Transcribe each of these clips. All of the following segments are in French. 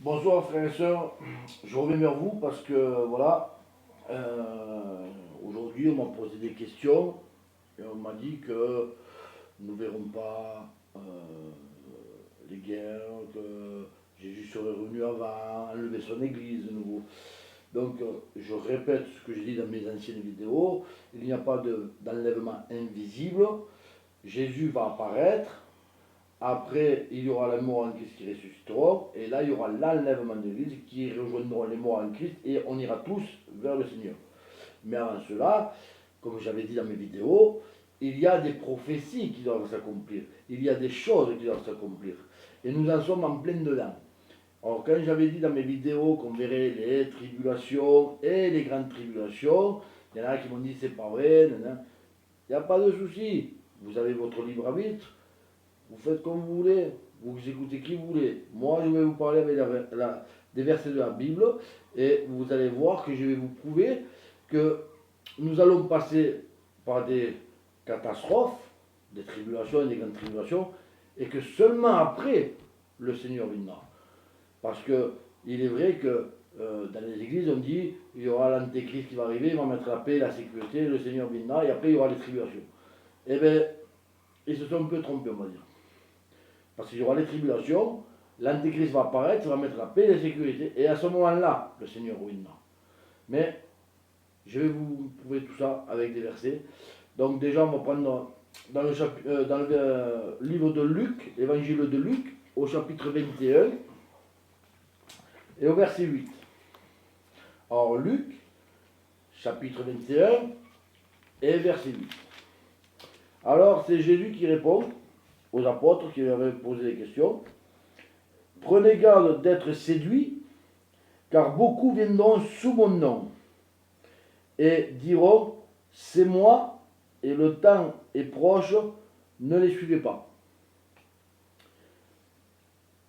Bonsoir frères et sœurs, je reviens vers vous parce que voilà, aujourd'hui on m'a posé des questions et on m'a dit que nous ne verrons pas les guerres, que Jésus serait revenu avant, enlever son église de nouveau. Donc je répète ce que j'ai dit dans mes anciennes vidéos, il n'y a pas d'enlèvement invisible, Jésus va apparaître. Après, il y aura les morts en Christ qui ressusciteront, et là, il y aura l'enlèvement de l'Église qui rejoindront les morts en Christ, et on ira tous vers le Seigneur. Mais avant cela, comme j'avais dit dans mes vidéos, il y a des prophéties qui doivent s'accomplir, il y a des choses qui doivent s'accomplir, et nous en sommes en plein dedans. Alors, quand j'avais dit dans mes vidéos qu'on verrait les tribulations et les grandes tribulations, il y en a qui m'ont dit c'est pas vrai, il n'y a pas de souci, vous avez votre libre arbitre. Vous faites comme vous voulez, vous écoutez qui vous voulez. Moi, je vais vous parler avec des versets de la Bible et vous allez voir que je vais vous prouver que nous allons passer par des catastrophes, des tribulations et des grandes tribulations, et que seulement après, le Seigneur viendra. Parce que il est vrai que dans les églises, on dit il y aura l'antéchrist qui va arriver, il va mettre la paix, la sécurité, le Seigneur viendra, et après il y aura les tribulations. Eh bien, ils se sont un peu trompés, on va dire. Parce qu'il y aura les tribulations, l'antéchrist va apparaître, va mettre la paix et la sécurité, et à ce moment-là, le Seigneur ruinera. Mais je vais vous prouver tout ça avec des versets. Donc déjà, on va prendre dans le livre de Luc, l'évangile de Luc, au chapitre 21 et au verset 8. Alors Luc, chapitre 21 et verset 8. Alors c'est Jésus qui répond aux apôtres qui lui avaient posé des questions. Prenez garde d'être séduits, car beaucoup viendront sous mon nom et diront, c'est moi, et le temps est proche, ne les suivez pas.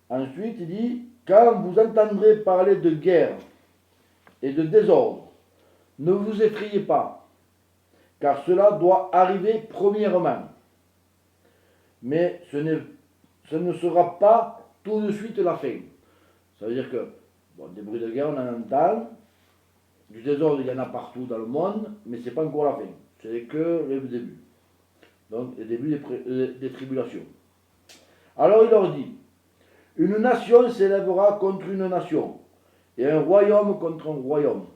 Ensuite, il dit, quand vous entendrez parler de guerre et de désordre, ne vous effrayez pas, car cela doit arriver premièrement. Mais ce ne sera pas tout de suite la fin. Ça veut dire que des bruits de guerre, on en entend, du désordre, il y en a partout dans le monde, mais ce n'est pas encore la fin. C'est que le début. Donc, le début des tribulations. Alors il leur dit, une nation s'élèvera contre une nation, et un royaume contre un royaume.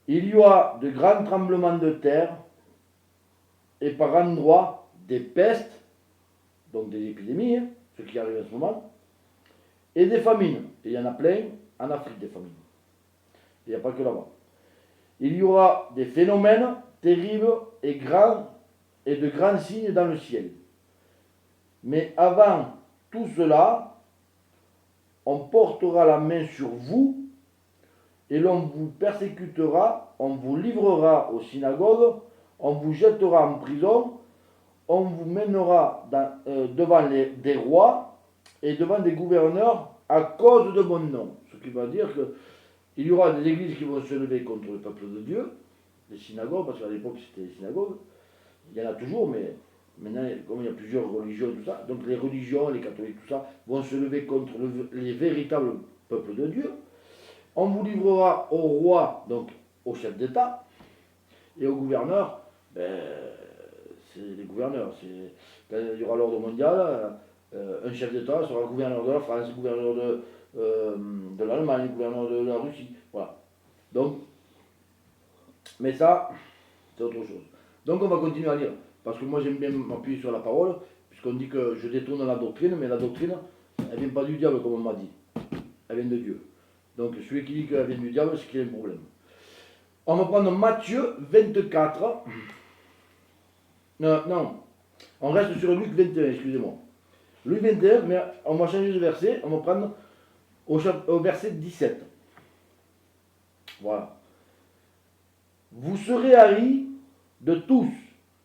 Il y aura de grands tremblements de terre, et par endroits des pestes, donc des épidémies, ce qui arrive en ce moment, et des famines. Et il y en a plein en Afrique, des famines. Il n'y a pas que là-bas. Il y aura des phénomènes terribles et grands et de grands signes dans le ciel. Mais avant tout cela, on portera la main sur vous et l'on vous persécutera, on vous livrera aux synagogues, on vous jettera en prison, on vous mènera devant des rois et devant des gouverneurs à cause de mon nom. Ce qui va dire qu'il y aura des églises qui vont se lever contre le peuple de Dieu, les synagogues, parce qu'à l'époque c'était les synagogues, il y en a toujours, mais maintenant, comme il y a plusieurs religions et tout ça, donc les religions, les catholiques, tout ça, vont se lever contre les véritables peuples de Dieu. On vous livrera au roi, donc au chef d'État, et aux gouverneurs, c'est les gouverneurs. Quand il y aura l'ordre mondial, un chef d'État sera gouverneur de la France, gouverneur de l'Allemagne, gouverneur de la Russie. Voilà. Donc, mais ça, c'est autre chose. Donc on va continuer à lire. Parce que moi j'aime bien m'appuyer sur la parole, puisqu'on dit que je détourne la doctrine, mais la doctrine, elle ne vient pas du diable comme on m'a dit. Elle vient de Dieu. Donc celui qui dit qu'elle vient du diable, c'est qu'il y a un problème. On va prendre Matthieu 24. Non, on reste sur Luc 21, excusez-moi. Luc 21, mais on va changer de verset, on va prendre au verset 17. Voilà. Vous serez haïs de tous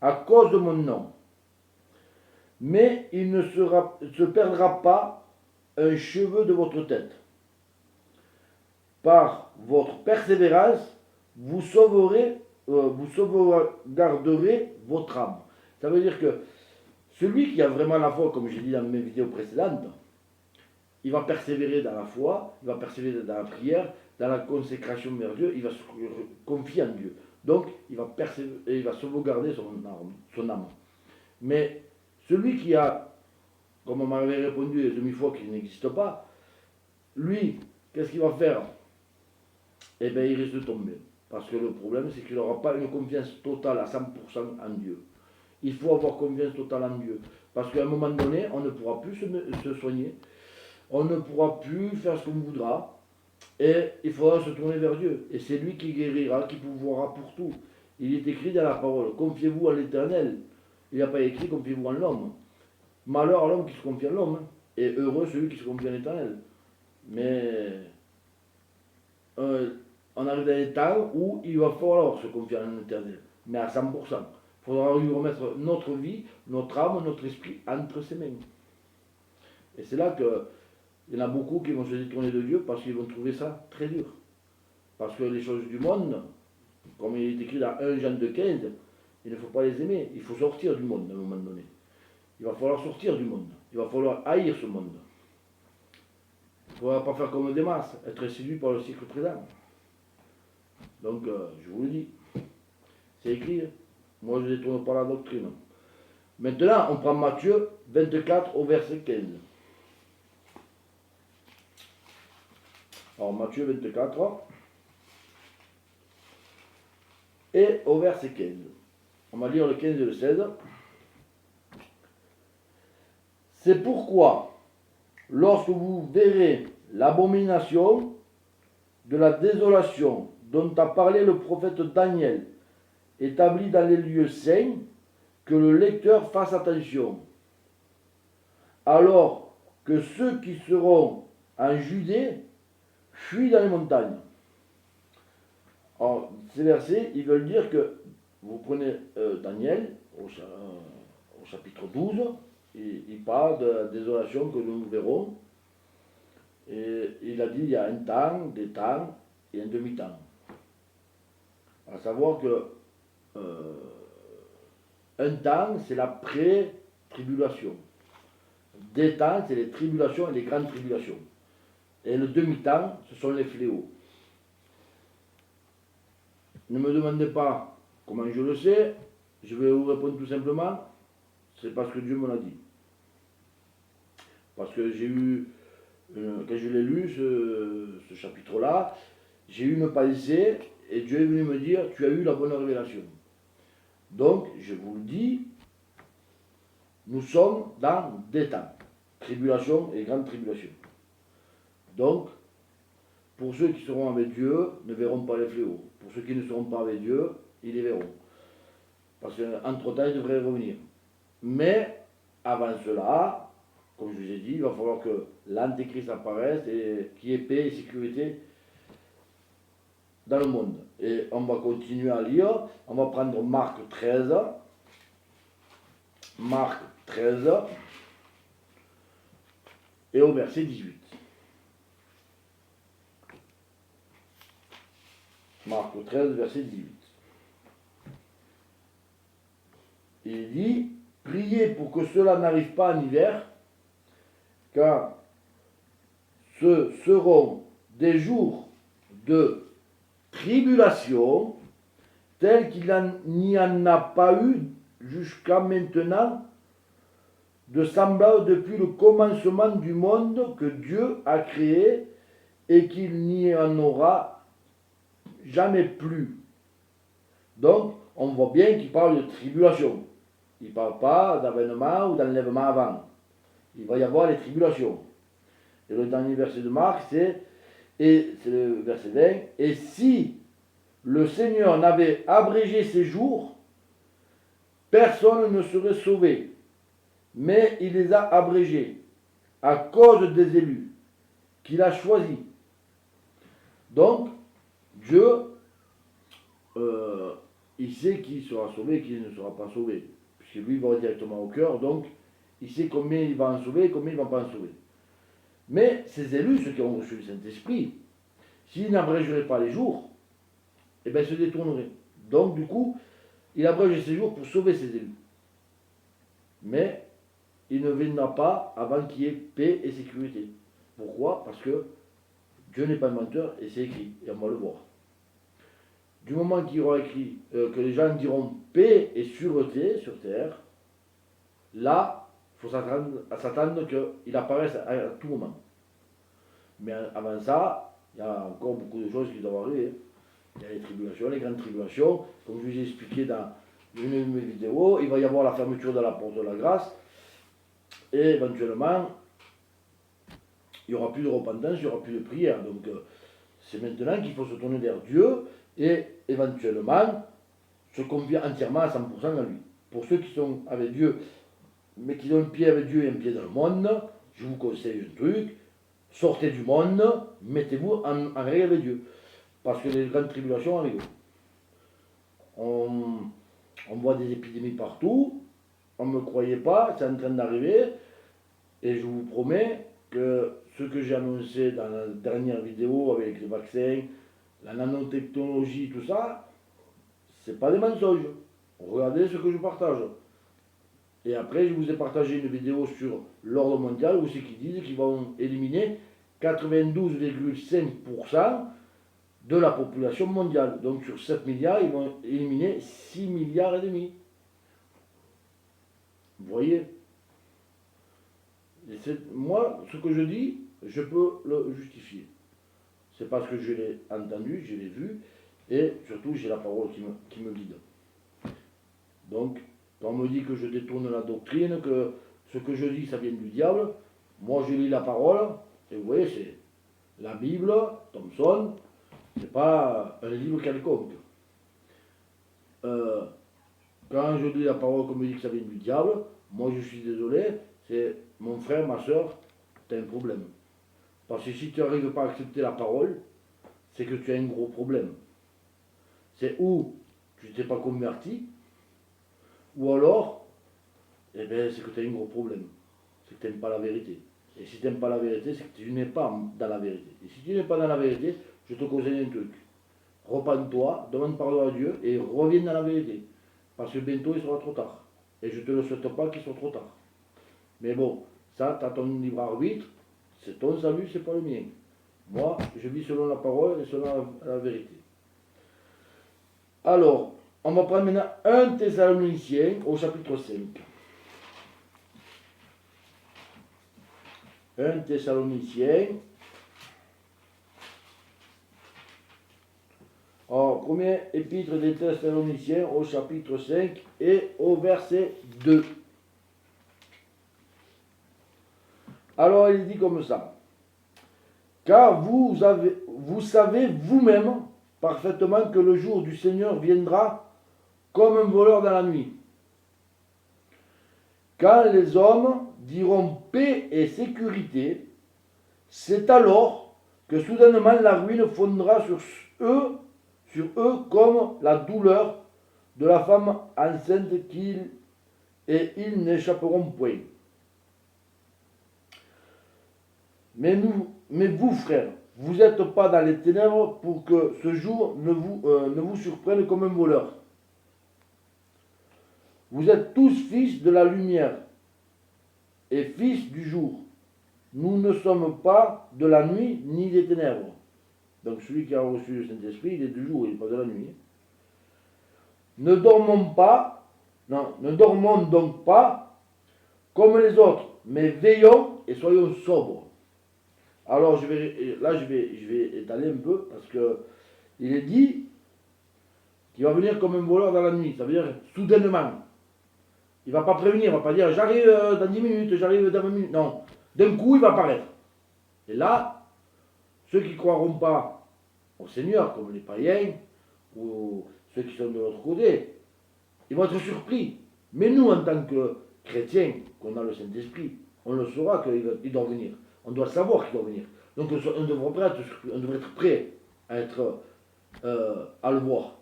à cause de mon nom, mais il ne se perdra pas un cheveu de votre tête. Par votre persévérance, vous sauvegarderez votre âme. Ça veut dire que celui qui a vraiment la foi, comme j'ai dit dans mes vidéos précédentes, il va persévérer dans la foi, il va persévérer dans la prière, dans la consécration vers Dieu, il va se confier en Dieu. Donc, il va persévérer, il va sauvegarder son âme. Mais celui qui a, comme on m'avait répondu les demi-fois qu'il n'existe pas, lui, qu'est-ce qu'il va faire? Eh bien, il risque de tomber. Parce que le problème, c'est qu'il n'aura pas une confiance totale à 100% en Dieu. Il faut avoir confiance totale en Dieu. Parce qu'à un moment donné, on ne pourra plus se soigner. On ne pourra plus faire ce qu'on voudra. Et il faudra se tourner vers Dieu. Et c'est lui qui guérira, qui pourvoira pour tout. Il est écrit dans la parole, confiez-vous à l'Éternel. Il n'y a pas écrit confiez-vous en l'homme. Malheur à l'homme qui se confie en l'homme. Et heureux celui qui se confie en l'Éternel. Mais on arrive dans des temps où il va falloir se confier en l'Éternel. Mais à 100%. Il faudra lui remettre notre vie, notre âme, notre esprit entre ses mains. Et c'est là que il y en a beaucoup qui vont se détourner de Dieu parce qu'ils vont trouver ça très dur. Parce que les choses du monde, comme il est écrit dans 1 Jean 2,15, il ne faut pas les aimer. Il faut sortir du monde à un moment donné. Il va falloir sortir du monde. Il va falloir haïr ce monde. Il ne faudra pas faire comme des masses, être séduit par le cycle présent. Donc, je vous le dis, c'est écrit. Moi, je ne détourne pas la doctrine. Maintenant, on prend Matthieu 24 au verset 15. Alors, Matthieu 24 et au verset 15. On va lire le 15 et le 16. C'est pourquoi, lorsque vous verrez l'abomination de la désolation dont a parlé le prophète Daniel, établie dans les lieux saints, que le lecteur fasse attention. Alors que ceux qui seront en Judée fuient dans les montagnes. Alors, ces versets, ils veulent dire que vous prenez Daniel au chapitre 12, il parle de la désolation que nous verrons. Et il a dit il y a un temps, des temps et un demi-temps. À savoir que un temps, c'est la pré-tribulation. Des temps, c'est les tribulations et les grandes tribulations. Et le demi-temps, ce sont les fléaux. Ne me demandez pas comment je le sais, je vais vous répondre tout simplement, c'est parce que Dieu me l'a dit. Parce que j'ai eu, quand je l'ai lu, ce chapitre-là, j'ai eu une pensée et Dieu est venu me dire, tu as eu la bonne révélation. Donc, je vous le dis, nous sommes dans des temps, tribulation et grande tribulation. Donc, pour ceux qui seront avec Dieu, ne verront pas les fléaux. Pour ceux qui ne seront pas avec Dieu, ils les verront. Parce qu'entre-temps, ils devraient revenir. Mais, avant cela, comme je vous ai dit, il va falloir que l'Antéchrist apparaisse et qu'il y ait paix et sécurité dans le monde. Et on va continuer à lire. On va prendre Marc 13. Marc 13. Et au verset 18. Marc 13, verset 18. Il dit, priez pour que cela n'arrive pas en hiver, car ce seront des jours de tribulation tels qu'il n'y en a pas eu jusqu'à maintenant de semblable depuis le commencement du monde que Dieu a créé et qu'il n'y en aura jamais plus. Donc, on voit bien qu'il parle de tribulation. Il ne parle pas d'avènement ou d'enlèvement avant. Il va y avoir les tribulations. Et le dernier verset de Marc, c'est le verset 20, et si le Seigneur n'avait abrégé ses jours, personne ne serait sauvé. Mais il les a abrégés à cause des élus qu'il a choisis. Donc, Dieu, il sait qui sera sauvé et qui ne sera pas sauvé. Puisque lui, il va directement au cœur, donc il sait combien il va en sauver et combien il ne va pas en sauver. Mais ces élus, ceux qui ont reçu le Saint-Esprit, s'ils n'abrégeraient pas les jours, eh bien, ils se détourneraient. Donc, du coup, il abrège ces jours pour sauver ses élus. Mais il ne viendra pas avant qu'il y ait paix et sécurité. Pourquoi? Parce que Dieu n'est pas menteur et c'est écrit, et on va le voir. Du moment qu'il y aura écrit que les gens diront paix et sûreté sur terre, là, il faut s'attendre qu'il apparaisse à tout moment. Mais avant ça, il y a encore beaucoup de choses qui doivent arriver. Il y a les tribulations, les grandes tribulations. Comme je vous ai expliqué dans une de mes vidéos, il va y avoir la fermeture de la porte de la grâce. Et éventuellement, il n'y aura plus de repentance, il n'y aura plus de prière. Donc c'est maintenant qu'il faut se tourner vers Dieu et éventuellement se confier entièrement à 100% à lui. Pour ceux qui sont avec Dieu, mais qui ont un pied avec Dieu et un pied dans le monde, je vous conseille un truc, sortez du monde, mettez-vous en règle avec Dieu. Parce que les grandes tribulations arrivent. On voit des épidémies partout, on ne me croyait pas, c'est en train d'arriver, et je vous promets que ce que j'ai annoncé dans la dernière vidéo avec les vaccins, la nanotechnologie, tout ça, c'est pas des mensonges. Regardez ce que je partage. Et après, je vous ai partagé une vidéo sur l'ordre mondial où c'est qu'ils disent qu'ils vont éliminer 92,5% de la population mondiale. Donc sur 7 milliards, ils vont éliminer 6 milliards et demi. Vous voyez? Moi, ce que je dis, je peux le justifier. C'est parce que je l'ai entendu, je l'ai vu, et surtout j'ai la parole qui me guide. Donc, quand on me dit que je détourne la doctrine, que ce que je dis, ça vient du diable, moi je lis la parole, et vous voyez, c'est la Bible, Thomson, c'est pas un livre quelconque. Quand je lis la parole qu'on me dit que ça vient du diable, moi je suis désolé, c'est mon frère, ma soeur, tu as un problème. Parce que si tu n'arrives pas à accepter la parole, c'est que tu as un gros problème. C'est ou tu ne t'es pas converti, ou alors, eh bien, c'est que tu as un gros problème. C'est que tu n'aimes pas la vérité. Et si tu n'aimes pas la vérité, c'est que tu n'es pas dans la vérité. Et si tu n'es pas dans la vérité, je te conseille un truc. Repends-toi, demande pardon à Dieu et reviens dans la vérité. Parce que bientôt il sera trop tard. Et je ne te le souhaite pas qu'il soit trop tard. Mais bon, ça, tu as ton libre arbitre, c'est ton salut, c'est pas le mien. Moi, je vis selon la parole et selon la vérité. Alors, on va prendre maintenant 1 Thessaloniciens au chapitre 5. 1 Thessaloniciens. Alors, premier épître des Thessaloniciens au chapitre 5 et au verset 2. Alors, il dit comme ça. Car vous savez vous-même parfaitement que le jour du Seigneur viendra comme un voleur dans la nuit. Quand les hommes diront paix et sécurité, c'est alors que soudainement la ruine fondra sur eux comme la douleur de la femme enceinte et ils n'échapperont point. Mais vous, frères, vous n'êtes pas dans les ténèbres pour que ce jour ne vous surprenne comme un voleur. Vous êtes tous fils de la lumière et fils du jour. Nous ne sommes pas de la nuit ni des ténèbres. Donc celui qui a reçu le Saint-Esprit, il est du jour, il n'est pas de la nuit. Ne dormons donc pas comme les autres, mais veillons et soyons sobres. Alors je vais étaler un peu parce que il est dit qu'il va venir comme un voleur dans la nuit. Ça veut dire soudainement. Il ne va pas prévenir, il ne va pas dire j'arrive dans 10 minutes, j'arrive dans 20 minutes. Non, d'un coup il va apparaître. Et là, ceux qui ne croiront pas au Seigneur, comme les païens, ou ceux qui sont de l'autre côté, ils vont être surpris. Mais nous, en tant que chrétiens, qu'on a le Saint-Esprit, on le saura qu'il doit venir. On doit savoir qu'il doit venir. Donc on devrait être prêt à le voir.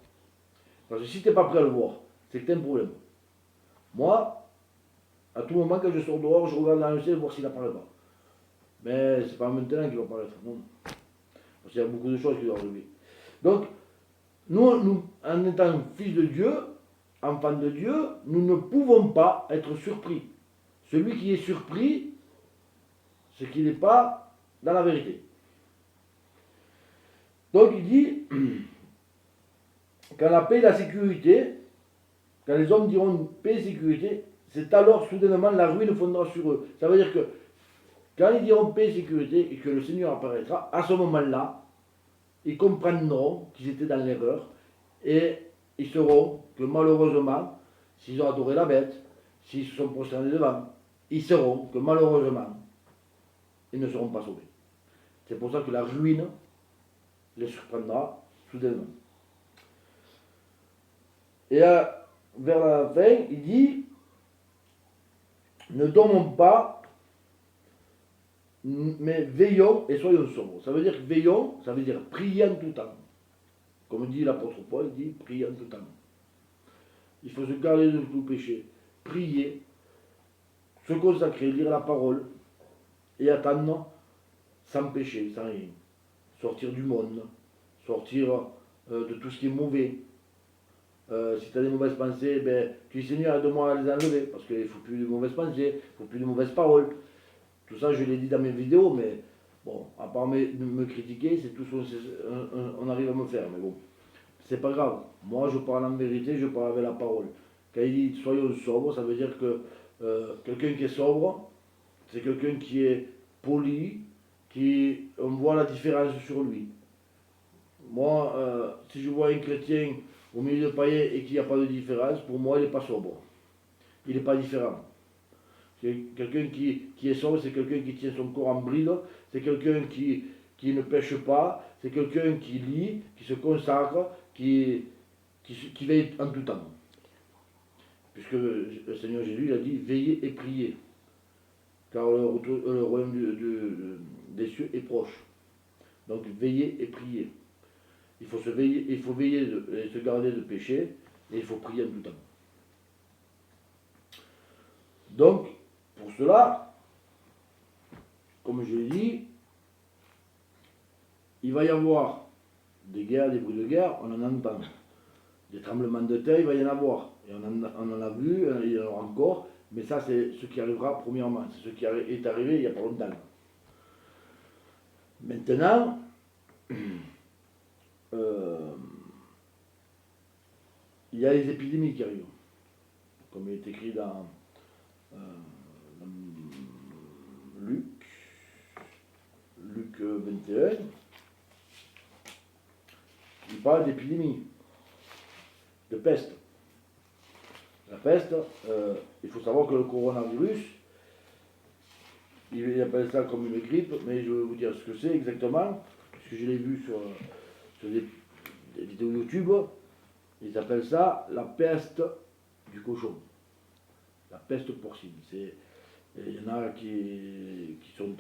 Parce que si tu n'es pas prêt à le voir, c'est que tu as un problème. Moi, à tout moment, quand je sors dehors, je regarde dans le ciel voir s'il n'apparaît pas. Mais c'est pas maintenant qu'il va apparaître, non. Parce qu'il y a beaucoup de choses qui doivent arriver. Donc, nous, en étant fils de Dieu, enfants de Dieu, nous ne pouvons pas être surpris. Celui qui est surpris, c'est qu'il n'est pas dans la vérité. Donc il dit, quand la paix et la sécurité, quand les hommes diront paix et sécurité, c'est alors soudainement la ruine fondera sur eux. Ça veut dire que quand ils diront paix et sécurité et que le Seigneur apparaîtra, à ce moment-là, ils comprendront qu'ils étaient dans l'erreur et ils sauront que malheureusement, s'ils ont adoré la bête, s'ils se sont prosternés devant, ils sauront que malheureusement, ils ne seront pas sauvés. C'est pour ça que la ruine les surprendra soudainement. Et vers la fin, il dit, ne dormons pas, mais veillons et soyons sobres. Ça veut dire que veillons, ça veut dire prier en tout temps. Comme dit l'apôtre Paul, il dit prier en tout temps. Il faut se garder de tout péché, prier, se consacrer, lire la parole et attendre sans péché, sans rien. Sortir du monde, sortir de tout ce qui est mauvais. Si tu as des mauvaises pensées, tu dis Seigneur, aide-moi à les enlever, parce qu'il ne faut plus de mauvaises pensées, il ne faut plus de mauvaises paroles. Tout ça, je l'ai dit dans mes vidéos, mais bon, à part me critiquer, c'est tout ce qu'on arrive à me faire. Mais bon, c'est pas grave. Moi, je parle en vérité, je parle avec la parole. Quand il dit soyons sobres, ça veut dire que quelqu'un qui est sobre, c'est quelqu'un qui est poli, on voit la différence sur lui. Moi, si je vois un chrétien au milieu de païens et qu'il n'y a pas de différence, pour moi, il n'est pas sobre. Il n'est pas différent. Quelqu'un qui est sobre, c'est quelqu'un qui tient son corps en bride, c'est quelqu'un qui ne pêche pas, c'est quelqu'un qui lit, qui se consacre, qui veille en tout temps. Puisque le Seigneur Jésus il a dit veillez et priez, car le royaume des cieux est proche. Donc veillez et priez. Il faut veiller et se garder de péché, et il faut prier en tout temps. Donc, pour cela, comme je l'ai dit, il va y avoir des guerres, des bruits de guerre, on en entend. Des tremblements de terre, il va y en avoir. Et on en a vu, il y en aura encore, mais ça c'est ce qui arrivera premièrement, c'est ce qui est arrivé il n'y a pas longtemps. Maintenant, il y a les épidémies qui arrivent, comme il est écrit dans Luc 21, il parle d'épidémie, de peste. La peste, il faut savoir que le coronavirus, il appelle ça comme une grippe, mais je vais vous dire ce que c'est exactement, puisque je l'ai vu sur des vidéos YouTube. Ils appellent ça la peste du cochon, la peste porcine. Il y en a qui sont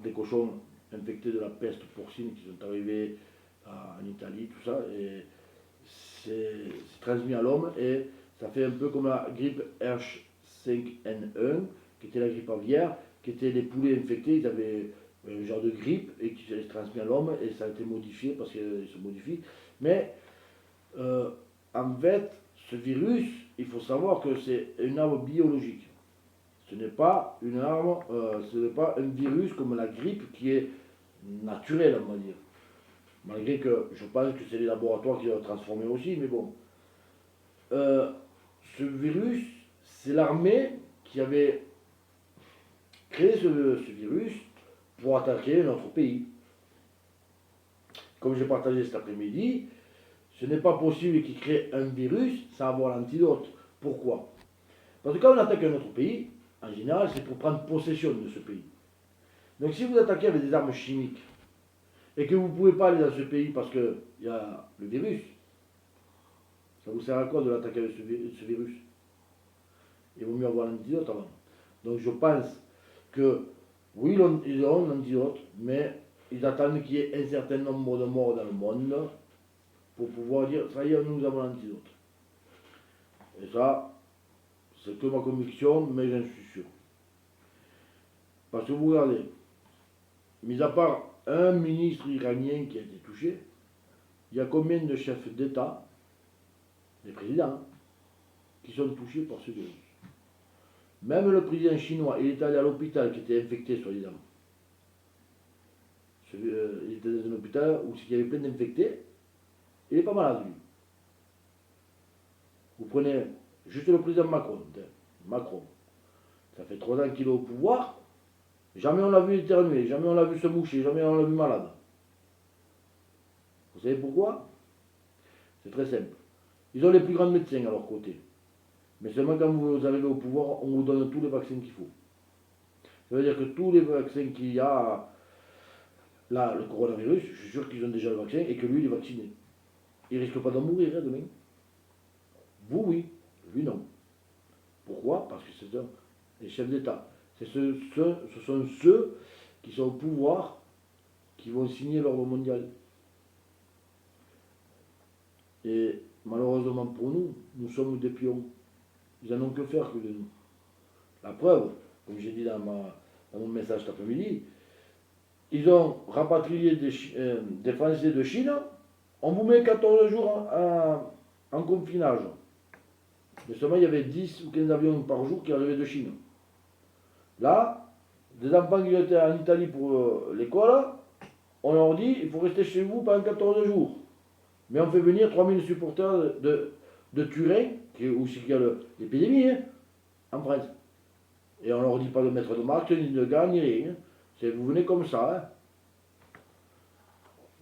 des cochons infectés de la peste porcine qui sont arrivés en Italie, tout ça, et c'est transmis à l'homme, et ça fait un peu comme la grippe H5N1, qui était la grippe aviaire, qui était les poulets infectés, ils avaient un genre de grippe, et qui s'est transmis à l'homme, et ça a été modifié, parce qu'ils se modifient. Mais, en fait, ce virus, il faut savoir que c'est une arme biologique. Ce n'est pas une arme, ce n'est pas un virus comme la grippe qui est naturelle, on va dire. Malgré que je pense que c'est les laboratoires qui l'ont transformé aussi, mais bon. Ce virus, c'est l'armée qui avait créé ce virus pour attaquer notre pays. Comme j'ai partagé cet après-midi, ce n'est pas possible qu'ils créent un virus sans avoir l'antidote. Pourquoi? Parce que quand on attaque un autre pays, en général, c'est pour prendre possession de ce pays. Donc si vous attaquez avec des armes chimiques, et que vous ne pouvez pas aller dans ce pays parce qu'il y a le virus, ça vous sert à quoi de l'attaquer avec ce virus? Il vaut mieux avoir l'antidote avant. Donc je pense que, oui, ils ont l'antidote, mais ils attendent qu'il y ait un certain nombre de morts dans le monde pour pouvoir dire, ça y est, nous avons l'antidote. Et ça, c'est que ma conviction, mais j'en suis sûr. Parce que vous regardez, mis à part un ministre iranien qui a été touché, il y a combien de chefs d'État, des présidents, qui sont touchés par ce virus? Même le président chinois, il est allé à l'hôpital qui était infecté, soi-disant. Il était dans un hôpital où il y avait plein d'infectés. Il n'est pas malade, lui. Vous prenez juste le président Macron. Macron. Ça fait 3 ans qu'il est au pouvoir. Jamais on l'a vu éternuer, jamais on l'a vu se moucher, jamais on l'a vu malade. Vous savez pourquoi? C'est très simple. Ils ont les plus grands médecins à leur côté. Mais seulement quand vous arrivez au pouvoir, on vous donne tous les vaccins qu'il faut. Ça veut dire que tous les vaccins qu'il y a, là, le coronavirus, je suis sûr qu'ils ont déjà le vaccin et que lui, il est vacciné. Il ne risque pas d'en mourir demain. Vous, oui. Lui, non. Pourquoi? Parce que c'est les chefs d'État. Ce sont ceux qui sont au pouvoir qui vont signer l'ordre mondial. Et malheureusement pour nous, nous sommes des pions. Ils n'en ont que faire que de nous. La preuve, comme j'ai dit dans mon message cet après-midi, ils ont rapatrié des Français de Chine, on vous met 14 jours en confinage. Mais seulement il y avait 10 ou 15 avions par jour qui arrivaient de Chine. Là, des enfants qui étaient en Italie pour l'école, on leur dit il faut rester chez vous pendant 14 jours. Mais on fait venir 3000 supporters de Turin, où il y a l'épidémie, en France. Et on leur dit pas de mettre de masque, ni de gants, ni rien. C'est vous venez comme ça.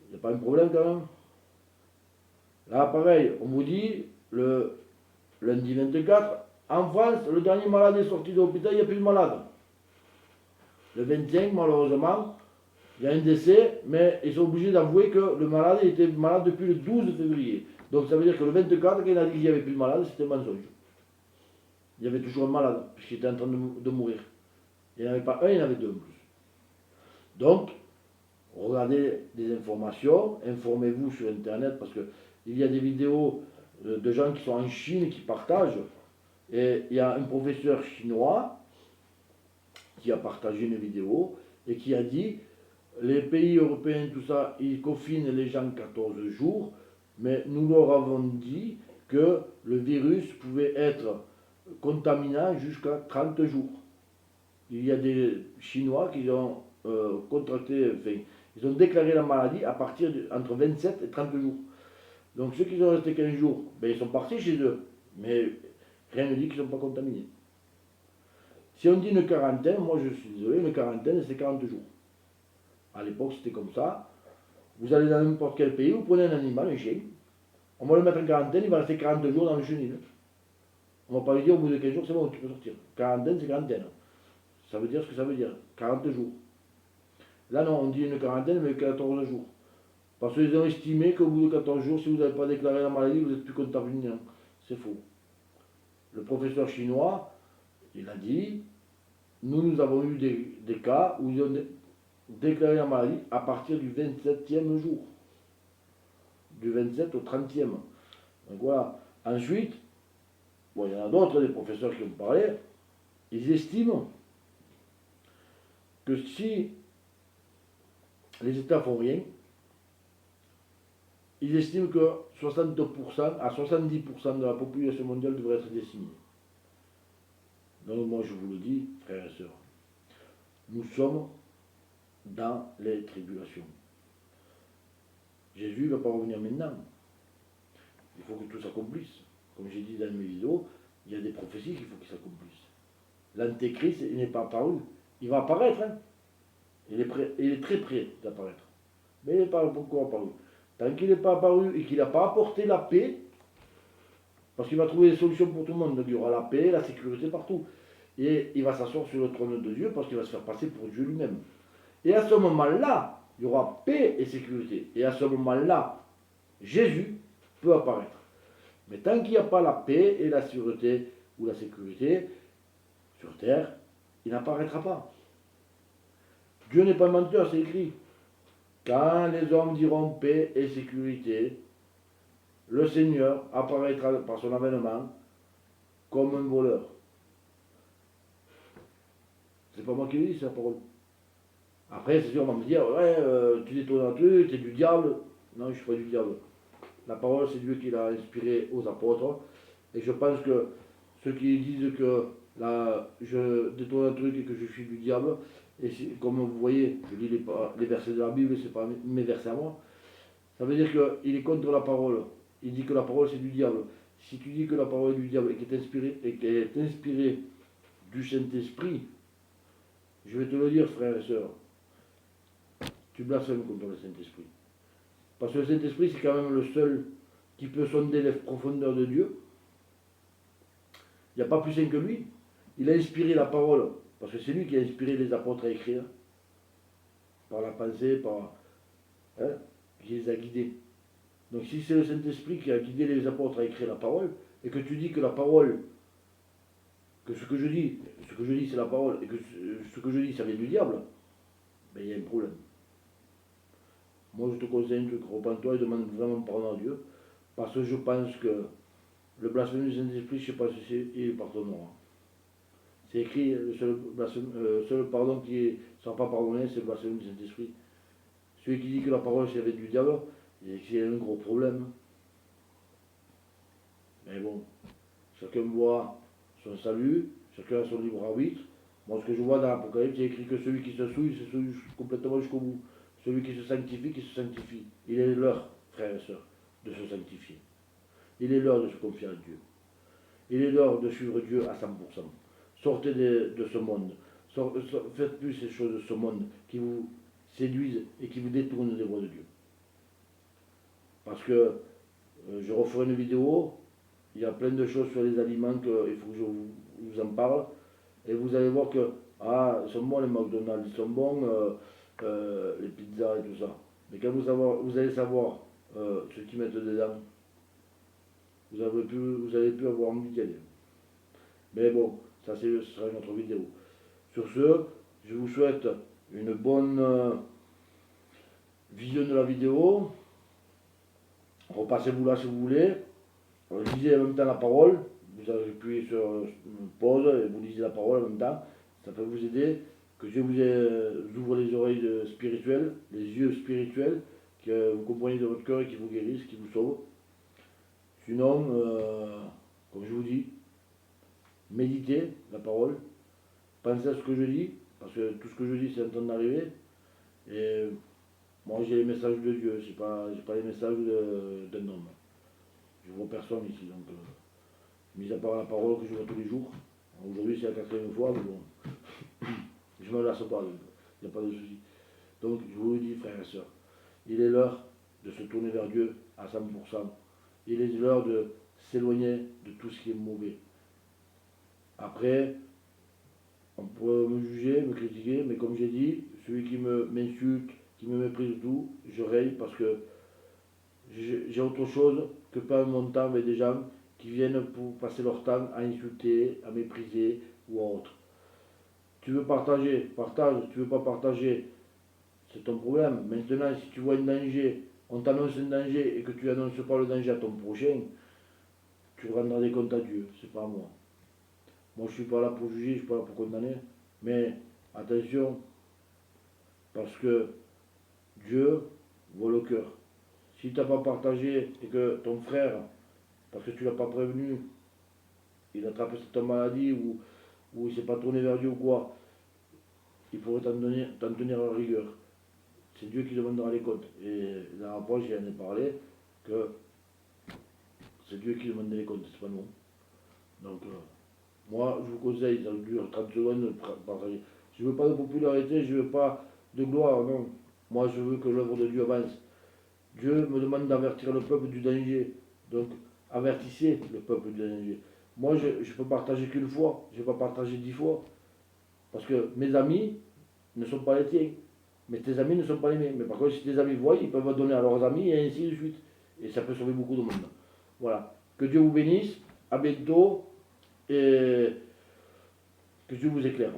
Il n'y a pas un problème quand même. Là, pareil, on vous dit, le lundi 24, en France, le dernier malade est sorti de l'hôpital, il n'y a plus de malade. Le 25, malheureusement, il y a un décès, mais ils sont obligés d'avouer que le malade était malade depuis le 12 février. Donc ça veut dire que le 24, quand il a dit qu'il n'y avait plus de malade, c'était un mensonge. Il y avait toujours un malade, puisqu'il était en train de mourir. Il n'y en avait pas un, il y en avait deux en plus. Donc, regardez des informations, informez-vous sur Internet, parce qu'il y a des vidéos de gens qui sont en Chine qui partagent. Et il y a un professeur chinois qui a partagé une vidéo et qui a dit les pays européens, tout ça, ils confinent les gens 14 jours, mais nous leur avons dit que le virus pouvait être contaminant jusqu'à 30 jours. Il y a des Chinois qui ont contracté, enfin, ils ont déclaré la maladie à partir entre 27 et 30 jours. Donc ceux qui sont restés 15 jours, ben, ils sont partis chez eux, mais rien ne dit qu'ils ne sont pas contaminés. Si on dit une quarantaine, moi je suis désolé, une quarantaine c'est 40 jours. À l'époque c'était comme ça. Vous allez dans n'importe quel pays, vous prenez un animal, un chien, on va le mettre en quarantaine, il va rester 40 jours dans le chenil. On ne va pas lui dire au bout de 15 jours c'est bon, tu peux sortir. Quarantaine c'est quarantaine. Ça veut dire ce que ça veut dire, 40 jours. Là non, on dit une quarantaine mais 14 jours. Parce qu'ils ont estimé qu'au bout de 14 jours, si vous n'avez pas déclaré la maladie, vous n'êtes plus contaminant. C'est faux. Le professeur chinois, il a dit, nous avons eu des cas où ils ont déclaré la maladie à partir du 27e jour. Du 27 au 30e. Donc voilà. Ensuite, bon, il y en a d'autres, des professeurs qui ont parlé, ils estiment que si les États font rien, ils estiment que 60% à 70% de la population mondiale devrait être décimée. Donc moi je vous le dis, frères et sœurs, nous sommes dans les tribulations. Jésus ne va pas revenir maintenant. Il faut que tout s'accomplisse. Comme j'ai dit dans mes vidéos, il y a des prophéties qu'il faut qu'ils s'accomplissent. L'antéchrist, il n'est pas apparu. Il va apparaître. Hein. Il est très près d'apparaître. Mais il n'est pas encore apparu. Tant qu'il n'est pas apparu et qu'il n'a pas apporté la paix, parce qu'il va trouver des solutions pour tout le monde. Donc il y aura la paix, la sécurité partout. Et il va s'asseoir sur le trône de Dieu parce qu'il va se faire passer pour Dieu lui-même. Et à ce moment-là, il y aura paix et sécurité. Et à ce moment-là, Jésus peut apparaître. Mais tant qu'il n'y a pas la paix et la sûreté ou la sécurité sur terre, il n'apparaîtra pas. Dieu n'est pas menteur, c'est écrit. Quand les hommes diront paix et sécurité, le Seigneur apparaîtra par son avènement comme un voleur. C'est pas moi qui le dis, c'est la parole. Après, c'est sûr, on va me dire, ouais, tu détournes un truc, tu es du diable. Non, je ne suis pas du diable. La parole, c'est Dieu qui l'a inspiré aux apôtres. Et je pense que ceux qui disent que là, je détourne un truc et que je suis du diable, Et comme vous voyez, je lis les versets de la Bible, c'est pas mes versets à moi. Ça veut dire qu'il est contre la parole. Il dit que la parole c'est du diable. Si tu dis que la parole est du diable et qu'elle est inspirée du Saint-Esprit, je vais te le dire, frères et sœurs, tu blasphèmes contre le Saint-Esprit. Parce que le Saint-Esprit, c'est quand même le seul qui peut sonder les profondeurs de Dieu. Il n'y a pas plus saint que lui. Il a inspiré la parole, parce que c'est lui qui a inspiré les apôtres à écrire, par la pensée, hein, qui les a guidés. Donc si c'est le Saint-Esprit qui a guidé les apôtres à écrire la parole, et que tu dis que la parole, que ce que je dis c'est la parole, et que ce que je dis ça vient du diable, ben il y a un problème. Moi je te conseille un truc, repens-toi et demande vraiment pardon à Dieu, parce que je pense que le blasphème du Saint-Esprit, je ne sais pas si c'est, il pardonnera. C'est écrit, le seul pardon qui ne sera pas pardonné, c'est le blasphème du Saint-Esprit. Celui qui dit que la parole c'est avec du diable, c'est un gros problème. Mais bon, chacun voit son salut, chacun a son libre arbitre. Moi, ce que je vois dans l'Apocalypse, c'est écrit que celui qui se souille, se souille complètement jusqu'au bout. Celui qui se sanctifie, qui se sanctifie. Il est l'heure, frères et sœurs, de se sanctifier. Il est l'heure de se confier à Dieu. Il est l'heure de suivre Dieu à 100%. Sortez de ce monde. Faites plus ces choses de ce monde qui vous séduisent et qui vous détournent des voies de Dieu. Parce que je referai une vidéo, il y a plein de choses sur les aliments qu'il faut que je vous en parle. Et vous allez voir que, ils sont bons les McDonald's, ils sont bons les pizzas et tout ça. Mais quand vous allez savoir ce qu'ils mettent dedans, vous allez plus avoir envie d'y aller. Mais bon, ça ce sera une autre vidéo. Sur ce, je vous souhaite une bonne vision de la vidéo. Repassez-vous là si vous voulez. Lisez en même temps la parole. Vous appuyez sur pause et vous lisez la parole en même temps. Ça peut vous aider. Que Dieu vous ouvre les oreilles spirituelles, les yeux spirituels, que vous compreniez de votre cœur et qui vous guérisse, qui vous sauve. Sinon, comme je vous dis, méditez la parole, pensez à ce que je dis, parce que tout ce que je dis c'est en train d'arriver. Et moi j'ai les messages de Dieu, j'ai pas les messages d'un homme. Je vois personne ici, donc mis à part la parole que je vois tous les jours. Aujourd'hui c'est la 4e fois, mais bon, je me lasse pas, il n'y a pas de souci. Donc je vous le dis, frères et sœurs, il est l'heure de se tourner vers Dieu à 100%. Il est l'heure de s'éloigner de tout ce qui est mauvais. Après, on pourrait me juger, me critiquer, mais comme j'ai dit, celui qui m'insulte, qui me méprise tout, je raye parce que j'ai autre chose que perdre mon temps avec des gens qui viennent pour passer leur temps à insulter, à mépriser ou à autre. Tu veux partager, partage, tu veux pas partager, c'est ton problème. Maintenant, si tu vois un danger, on t'annonce un danger et que tu n'annonces pas le danger à ton prochain, tu rendras des comptes à Dieu, c'est pas à moi. Moi, je ne suis pas là pour juger, je ne suis pas là pour condamner. Mais attention, parce que Dieu voit le cœur. Si tu n'as pas partagé et que ton frère, parce que tu ne l'as pas prévenu, il attrape cette maladie ou il ne s'est pas tourné vers Dieu ou quoi, il pourrait t'en tenir à rigueur. C'est Dieu qui demandera les comptes. Et dans la poche, j'en ai parlé, que c'est Dieu qui demande les comptes, c'est pas nous. Donc, moi, je vous conseille, ça dure 30 secondes de partager. Je ne veux pas de popularité, je ne veux pas de gloire, non. Moi, je veux que l'œuvre de Dieu avance. Dieu me demande d'avertir le peuple du danger. Donc, avertissez le peuple du danger. Moi, je ne peux partager qu'une fois, je ne vais pas partager 10 fois. Parce que mes amis ne sont pas les tiens. Mais tes amis ne sont pas les miens. Mais par contre, si tes amis voient, ils peuvent donner à leurs amis et ainsi de suite. Et ça peut sauver beaucoup de monde. Voilà. Que Dieu vous bénisse. À bientôt. Et que Dieu vous éclaire.